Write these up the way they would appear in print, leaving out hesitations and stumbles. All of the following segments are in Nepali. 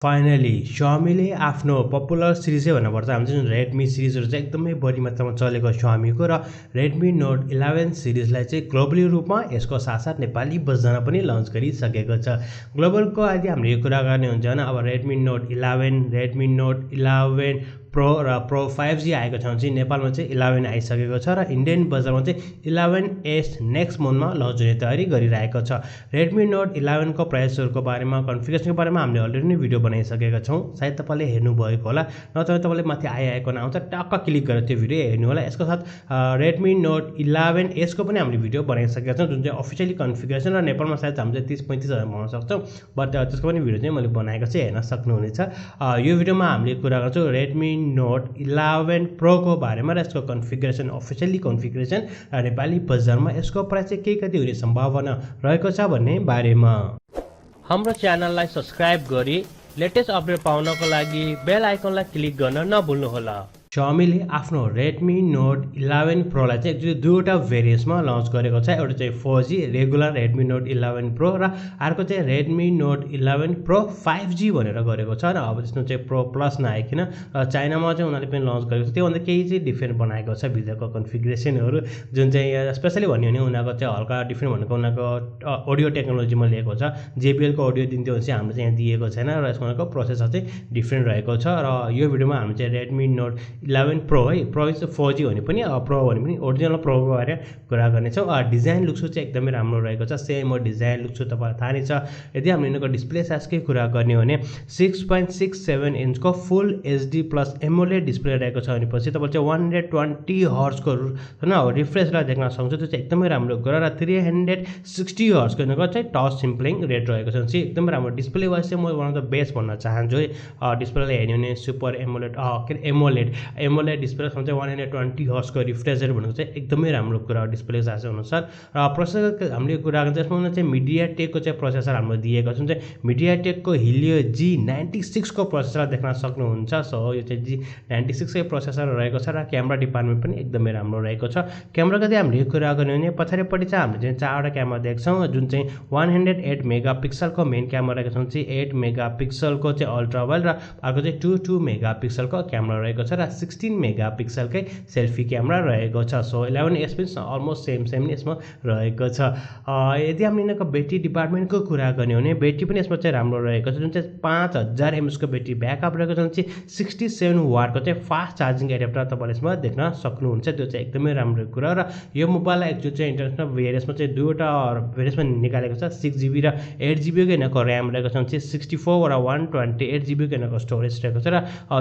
फाइनली Xiaomiले आफ्नो पपुलर सिरिजै भन्नुपर्छ हाम्रो जुन Redmi सिरिजहरु चाहिँ एकदमै बढी मात्रामा चलेको Xiaomiको र Redmi Note 11 सिरिजलाई चाहिँ ग्लोबली रूपमा यसको साथसाथ नेपाली बजारमा पनि लन्च गरिसकेको छ। ग्लोबलको यदि हामीले यो कुरा गर्ने हुन्छ भने अब Redmi Note 11, Redmi Note 11 Pro र Pro 5G आएको छ भने चाहिँ नेपालमा चाहिँ 11 आइसकेको छ र इन्डियन बजारमा चाहिँ 11S नेक्स्ट मन्थमा लन्च हुने तयारी गरिरहेको छ। Redmi Note 11 को प्राइसहरुको बारेमा कन्फिगरेसनको बारेमा हामीले अलरेडी नै भिडियो बनाइसकेका छौं। सायद तपाईले हेर्नु भएको होला, नत्र तपाईले माथि आइआएको आउँछ टक्क क्लिक गरेर त्यो भिडियो हेर्नु होला। यसको साथ Redmi Note 11S को पनि हामीले भिडियो बनाइसकेका छौं जुन चाहिँ अफिसियली कन्फिगरेसन र नेपालमा सायद हामीले 30-35 हजार पाउन सक्छौं, बट त्यसको पनि भिडियो चाहिँ मैले बनाएको छु, हेर्न सक्नुहुनेछ। यो भिडियोमा हामीले कुरा गर्छौं Redmi Note 11 Pro को बारेमा र यसको कन्फिगरेसन अफिसियली कन्फिगरेसन र नेपाली बजारमा यसको प्राइस चाहिँ के कति हुने सम्भावना रहेको छ भन्ने बारेमा। हाम्रो च्यानललाई सब्स्क्राइब गरी लेटेस्ट अपडेट पाउनको लागि बेल आइकनलाई क्लिक गर्न नभुल्नुहोला। Xiaomiले आफ्नो Redmi Note 11 Pro लाई चाहिँ एक्चुअली दुईवटा भेरिएन्ट्समा लन्च गरेको छ। एउटा चाहिँ 4G regular Redmi Note 11 Pro र अर्को चाहिँ Redmi Note 11 Pro 5G भनेर गरेको छ र अब त्यसमा चाहिँ Pro Plus नआइकिन चाइनामा चाहिँ उनीहरूले पनि लन्च गरेको छ। त्यो भन्दा केही चाहिँ डिफरेन्ट बनाएको छ भित्रको कन्फिगरेसनहरु, जुन चाहिँ स्पेशली भन्यो भने उनीहरुको चाहिँ हल्का डिफरेन्ट भनेको उनीहरुको अडियो टेक्नोलोजीमा लिएको छ। JBL को अडियो दिन्थ्यो भने चाहिँ हामीले चाहिँ यहाँ दिएको छैन र यसको प्रोसेसर चाहिँ डिफरेन्ट रहेको छ। र यो भिडियोमा हामी चाहिँ Redmi Note 11 Pro है, Pro 4G भने पनि Pro भने पनि ओरिजिनल Pro को बारे कुरा गर्ने छौं। डिजाइन लुक्स चाहिँ एकदमै राम्रो रहेको छ। सेम डिजाइन लुक्स तपाईलाई थाहा नै छ। यदि हामीले यिनको डिस्प्ले साइजकै कुरा गर्ने हो भने 6.67 इन्चको फुल HD प्लस एमोलेड डिस्प्ले रहेको छ भनेपछि तपाईले चाहिँ 120 हर्ट्ज को हैन रिफ्रेश रेट देख्न सक्नुहुन्छ। त्यो चाहिँ एकदमै राम्रो कुरा र 360 हर्ट्ज को यिनको चाहिँ टच सिम्पलिङ रेट रहेको छ। चाहिँ एकदमै राम्रो डिस्प्ले वाइज चाहिँ म वान अफ द बेस्ट भन्न चाहन्छु है। डिस्प्लेले हेर्नु भने सुपर एमोलेड डिस्प्ले चाहिँ 120 हर्ट्ज को रिफ्रेश रेट भनेको चाहिँ एकदमै राम्रो कुरा हो डिस्प्ले साइज अनुसार। र प्रोसेसर हामीले कुरा गर्दा यसमा चाहिँ MediaTek को चाहिँ प्रोसेसर हाम्रो दिएको छ। चाहिँ MediaTek को Helio G96 को प्रोसेसर देख्न सक्नुहुन्छ। सो यो चाहिँ G96 को प्रोसेसर रहेको छ र क्यामेरा डिपार्टमेन्ट पनि एकदमै राम्रो रहेको छ। क्यामेराको चाहिँ हामीले कुरा गर्ने भने पछाडिपट्टि चाहिँ हामीले चाहिँ चारवटा क्यामेरा देख्छौं, जुन चाहिँ 108 मेगापिक्सल को मेन क्यामेरा रहेको छ, चाहिँ 8 मेगापिक्सल को चाहिँ अल्ट्रा वाइड र अर्को चाहिँ 22 मेगापिक्सल को क्यामेरा रहेको छ र 16 मेगापिक्सल कै सेल्फी क्यामेरा रहेको छ। सो 11S पनि अलमोस्ट सेम नै यसमा रहेको छ। यदि हामीले यिनको ब्याट्री डिपार्टमेन्टको कुरा गर्ने हो भने ब्याट्री पनि यसमा चाहिँ राम्रो रहेको छ, जुन चाहिँ 5000 mAh को ब्याट्री ब्याकअप रहेको छ। चाहिँ 67 वाट को चाहिँ फास्ट चार्जिङ एडाप्टर तपाईले यसमा देख्न सक्नुहुन्छ। त्यो चाहिँ एकदमै राम्रो कुरा र यो मोबाइललाई एक्चुअली चाहिँ इन्टरनेसनल भेरिएन्ट्समा चाहिँ दुईवटा भेरिएन्ट्समा निकालेको छ। 6GB र 8GB को यिनको र्याम रहेको छ, चाहिँ 64 र 128GB को यिनको स्टोरेज रहेको छ। र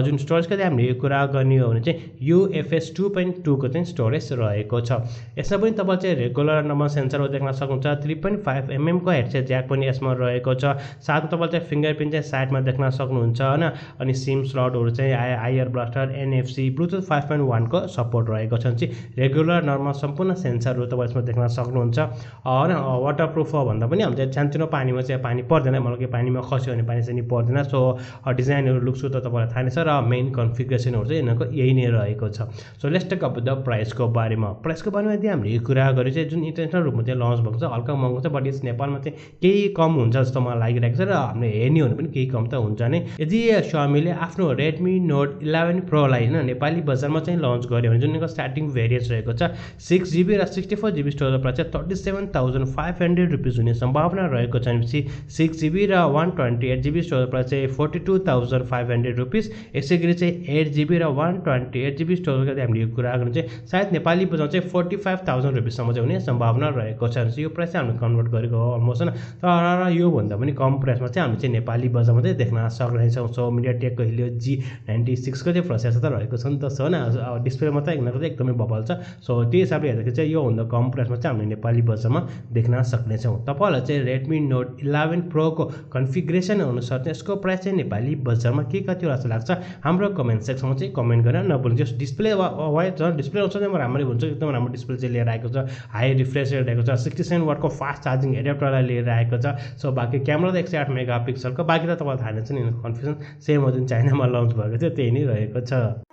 जुन स्टोरेजको चाहिँ हामीले यो कुरा गर्ने हो भने चाहिँ UFS 2.2 को चाहिँ स्टोरेज रहेको छ। यसमा पनि तपाईले चाहिँ रेगुलर नर्मल सेन्सर देख्न सक्नुहुन्छ। 3.5mm को हेडसेट ज्याक पनि यसमा रहेको छ। साथमा तपाईले चाहिँ फिंगरप्रिन्ट चाहिँ साइडमा देख्न सक्नुहुन्छ हैन। अनि सिम स्लटहरु चाहिँ आइआर ब्लास्टर, NFC, ब्लुटुथ 5.1 को सपोर्ट रहेको छ। चाहिँ रेगुलर नर्मल सम्पूर्ण सेन्सरहरु तपाईले यसमा देख्न सक्नुहुन्छ। हैन वाटरप्रुफ हो भन्दा पनि हामीले सानोतिनो पानीमा चाहिँ पानी पर्दैन, मतलब कि पानीमा खस्यो भने पानी चाहिँ पर्दैन। सो डिजाइनहरु लुक्स त तपाईलाई थाहा नै छ र मेन कन्फिगरेसनहरु चाहिँ यिनको यही नै रहेको छ। So let's talk about the प्राइसको बारेमा यदि हामीले यो कुरा गरे चाहिँ जुन इन्टरनेसनल रूपमा चाहिँ लन्च भएको छ हल्का महँगो छ, बट यस नेपालमा चाहिँ केही कम हुन्छ जस्तो मलाई लागिरहेको छ र हामीले हेर्ने हो भने पनि केही कम त हुन्छ नै। यदि Xiaomiले आफ्नो Redmi Note 11 Pro लाई हैन नेपाली बजारमा चाहिँ लन्च गर्यो भने जुन यिनको स्टार्टिङ भेरिएन्ट्स रहेको छ 6GB र 64GB स्टोरेज प्राइस चाहिँ 37500 रुपैयाँ हुने सम्भावना रहेको छ। भनेपछि 6GB र 128GB स्टोरेज प्राइस चाहिँ 42500 रुपैयाँ। यसैगरी चाहिँ 8GB र 128GB स्टोरेज गर्दा हामीले यो कुरा गर्ने चाहिँ सायद नेपाली बजारमा चाहिँ 45000 रुपैयाँ सम्म चाहिँ हुने सम्भावना रहेको छ। यो प्राइस चाहिँ हामीले कन्भर्ट गरेको हो अलमोस्ट हैन, तर यो भन्दा पनि कम प्राइसमा चाहिँ हामीले चाहिँ नेपाली बजारमा चाहिँ देख्न सक्नेछौं। सो MediaTek को Helio G96 को चाहिँ प्रोसेसर त रहेको छ नि त, सो हैन डिस्प्ले मात्रै यिनीहरुको चाहिँ एकदमै बबल छ। सो त्यो हिसाबले हेर्दाखेरि चाहिँ यो भन्दा कम प्राइसमा चाहिँ हामीले नेपाली बजारमा देख्न सक्नेछौं। तपाईहरुलाई चाहिँ Redmi Note 11 Pro को कन्फिगरेसन अनुसार चाहिँ यसको प्राइस चाहिँ नेपाली बजारमा के कति हो जस्तो लाग्छ हाम्रो कमेन्ट सेक्सनमा चाहिँ कमेन्ट गर्न नभुल्नुहोस्। डिस्प्ले वाइज डिस्प्ले अनुसार चाहिँ राम्रै हुन्छ, एकदम राम्रो डिस्प्ले चाहिँ लिएर आएको छ, हाई रिफ्रेश रेट रहेको छ, 67 वाट को फास्ट चार्जिङ एडाप्टरलाई लिएर आएको छ। सो बाकी क्यामेरा त 108 मेगापिक्सल को, बाकी त तपाईलाई थाहा नै छ नि कन्फिगरेसन सेम हो जुन चाइनामा लन्च भएको थियो त्यही नै रहेको छ।